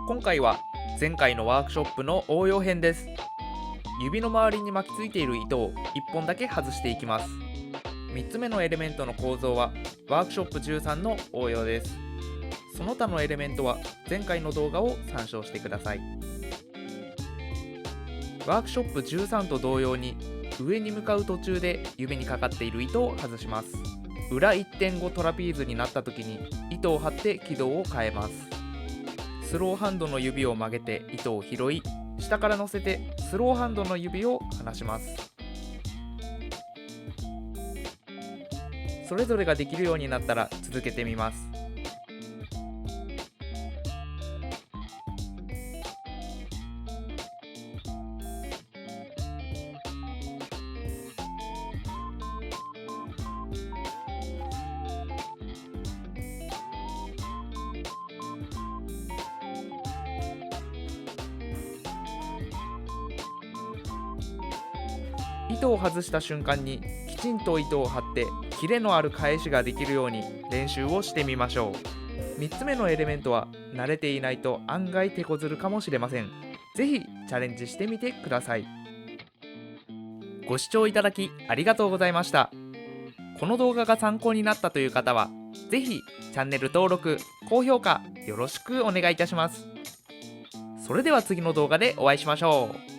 今回は前回のワークショップの応用編です。指の周りに巻きついている糸を1本だけ外していきます。3つ目のエレメントの構造はワークショップ13の応用です。その他のエレメントは前回の動画を参照してください。ワークショップ13と同様に上に向かう途中で指にかかっている糸を外します。裏 1.5 トラピーズになった時に糸を張って軌道を変えます。スローハンドの指を曲げて糸を拾い、下から乗せてスローハンドの指を離します。それぞれができるようになったら続けてみます。糸を外した瞬間にきちんと糸を張ってキレのある返しができるように練習をしてみましょう。3つ目のエレメントは慣れていないと案外手こずるかもしれません。ぜひチャレンジしてみてください。ご視聴いただきありがとうございました。この動画が参考になったという方はぜひチャンネル登録、高評価よろしくお願いいたします。それでは次の動画でお会いしましょう。